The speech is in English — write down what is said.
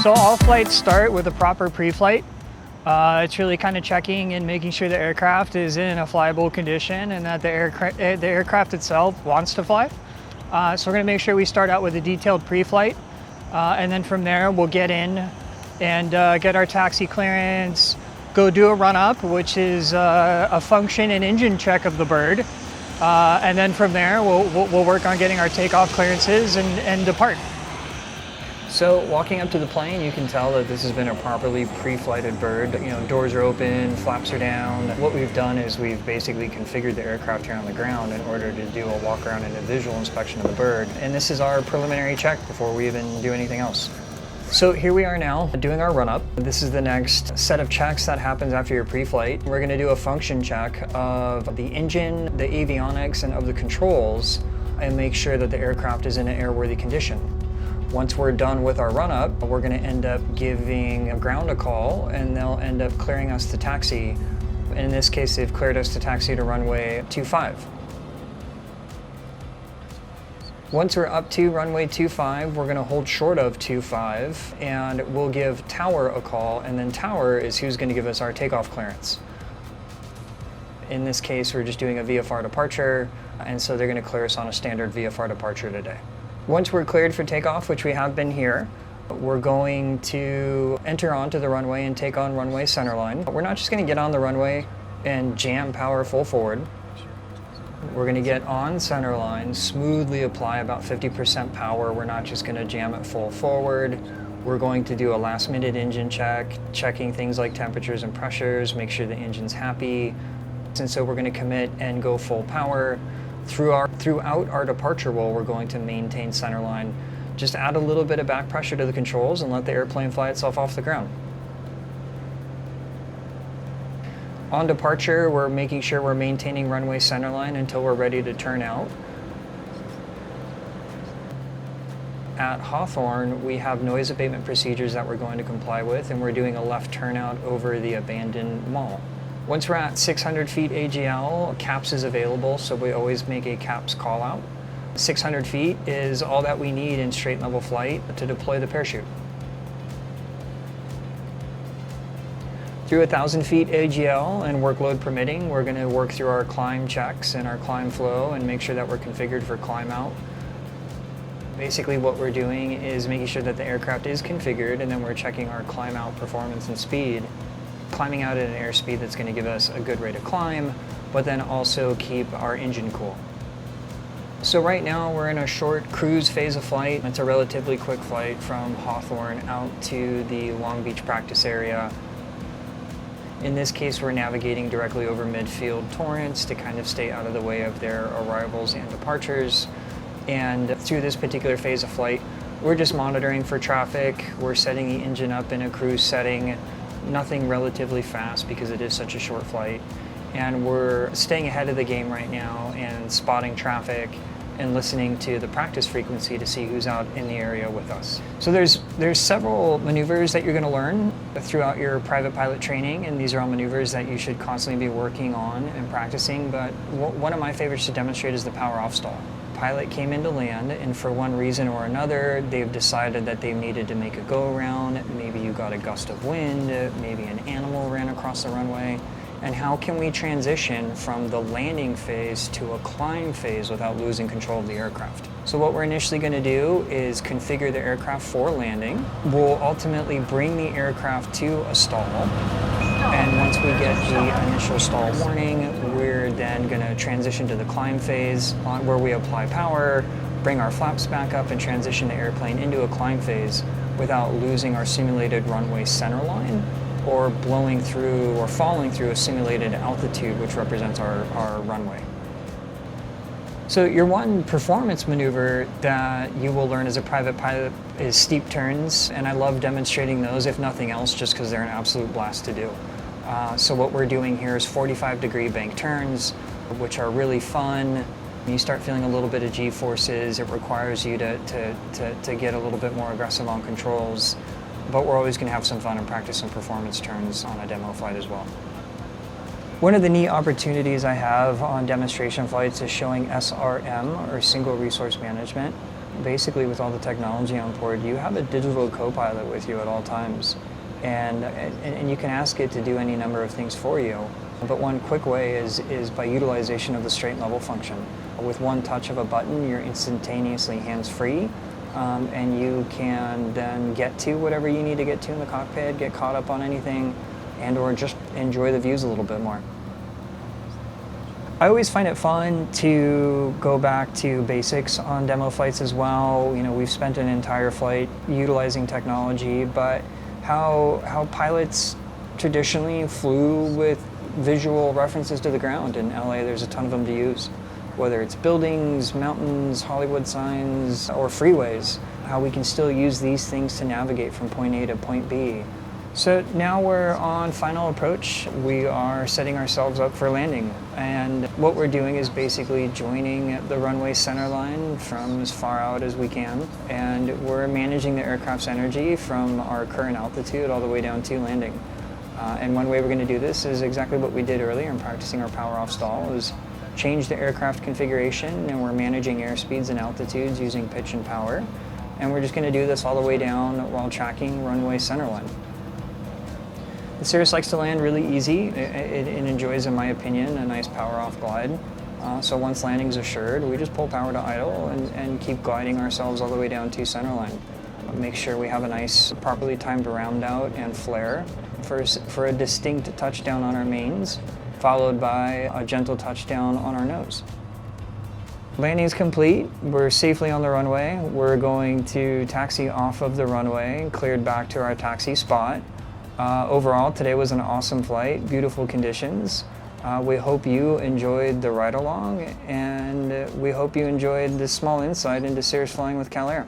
So all flights start with a proper pre-flight. It's really kind of checking and making sure the aircraft is in a flyable condition and that the aircraft itself wants to fly. So we're going to make sure we start out with a detailed pre-flight, and then from there we'll get in and get our taxi clearance, go do a run-up, which is a function and engine check of the bird, and then from there we'll work on getting our takeoff clearances and depart. So walking up to the plane, you can tell that this has been a properly pre-flighted bird. You know, doors are open, flaps are down. What we've done is we've basically configured the aircraft here on the ground in order to do a walk around and a visual inspection of the bird. And this is our preliminary check before we even do anything else. So here we are now doing our run-up. This is the next set of checks that happens after your pre-flight. We're going to do a function check of the engine, the avionics, and of the controls, and make sure that the aircraft is in an airworthy condition. Once we're done with our run-up, we're going to end up giving ground a call, and they'll end up clearing us to taxi. In this case, they've cleared us to taxi to runway 25. Once we're up to runway 25, we're going to hold short of 25, and we'll give tower a call, and then tower is who's going to give us our takeoff clearance. In this case, we're just doing a VFR departure, and so they're going to clear us on a standard VFR departure today. Once we're cleared for takeoff, which we have been here, we're going to enter onto the runway and take on runway centerline. We're not just going to get on the runway and jam power full forward. We're going to get on centerline, smoothly apply about 50% power. We're not just going to jam it full forward. We're going to do a last-minute engine check, checking things like temperatures and pressures, make sure the engine's happy. And so we're going to commit and go full power. Throughout our departure roll, we're going to maintain centerline. Just add a little bit of back pressure to the controls and let the airplane fly itself off the ground. On departure, we're making sure we're maintaining runway centerline until we're ready to turn out. At Hawthorne, we have noise abatement procedures that we're going to comply with, and we're doing a left turnout over the abandoned mall. Once we're at 600 feet AGL, CAPS is available, so we always make a CAPS call out. 600 feet is all that we need in straight level flight to deploy the parachute. Through 1,000 feet AGL and workload permitting, we're going to work through our climb checks and our climb flow and make sure that we're configured for climb out. Basically what we're doing is making sure that the aircraft is configured, and then we're checking our climb out performance and speed. Climbing out at an airspeed that's going to give us a good rate of climb, but then also keep our engine cool. So right now we're in a short cruise phase of flight. It's a relatively quick flight from Hawthorne out to the Long Beach practice area. In this case, we're navigating directly over midfield Torrance to kind of stay out of the way of their arrivals and departures. And through this particular phase of flight, we're just monitoring for traffic. We're setting the engine up in a cruise setting. Nothing relatively fast because it is such a short flight, and we're staying ahead of the game right now and spotting traffic and listening to the practice frequency to see who's out in the area with us. So there's several maneuvers that you're going to learn throughout your private pilot training, and these are all maneuvers that you should constantly be working on and practicing, but one of my favorites to demonstrate is the power off stall. Pilot came into land, and for one reason or another, they've decided that they needed to make a go-around. Maybe you got a gust of wind, maybe an animal ran across the runway. And how can we transition from the landing phase to a climb phase without losing control of the aircraft? So what we're initially going to do is configure the aircraft for landing. We'll ultimately bring the aircraft to a stall. And once we get the initial stall warning, we're then going to transition to the climb phase where we apply power, bring our flaps back up, and transition the airplane into a climb phase without losing our simulated runway center line or blowing through or falling through a simulated altitude, which represents our runway. So your one performance maneuver that you will learn as a private pilot is steep turns, and I love demonstrating those, if nothing else, just because they're an absolute blast to do. So what we're doing here is 45-degree bank turns, which are really fun. You start feeling a little bit of G-forces. It requires you to get a little bit more aggressive on controls, but we're always going to have some fun and practice some performance turns on a demo flight as well. One of the neat opportunities I have on demonstration flights is showing SRM, or Single Resource Management. Basically, with all the technology on board, you have a digital co-pilot with you at all times. And you can ask it to do any number of things for you. But one quick way is by utilization of the straight and level function. With one touch of a button, you're instantaneously hands-free, and you can then get to whatever you need to get to in the cockpit, get caught up on anything, and or just enjoy the views a little bit more. I always find it fun to go back to basics on demo flights as well. You know, we've spent an entire flight utilizing technology, but how pilots traditionally flew with visual references to the ground. In LA, there's a ton of them to use. Whether it's buildings, mountains, Hollywood signs, or freeways, how we can still use these things to navigate from point A to point B. So now we're on final approach. We are setting ourselves up for landing. And what we're doing is basically joining the runway center line from as far out as we can. And we're managing the aircraft's energy from our current altitude all the way down to landing. And one way we're going to do this is exactly what we did earlier in practicing our power off stall, is change the aircraft configuration, and we're managing airspeeds and altitudes using pitch and power. And we're just going to do this all the way down while tracking runway centerline. The Cirrus likes to land really easy. It enjoys, in my opinion, a nice power-off glide. So once landing's assured, we just pull power to idle and keep gliding ourselves all the way down to centerline. Make sure we have a nice, properly timed round out and flare for a distinct touchdown on our mains, followed by a gentle touchdown on our nose. Landing's complete. We're safely on the runway. We're going to taxi off of the runway, cleared back to our taxi spot. Overall, today was an awesome flight, beautiful conditions. We hope you enjoyed the ride along, and we hope you enjoyed this small insight into Cirrus flying with CalAir.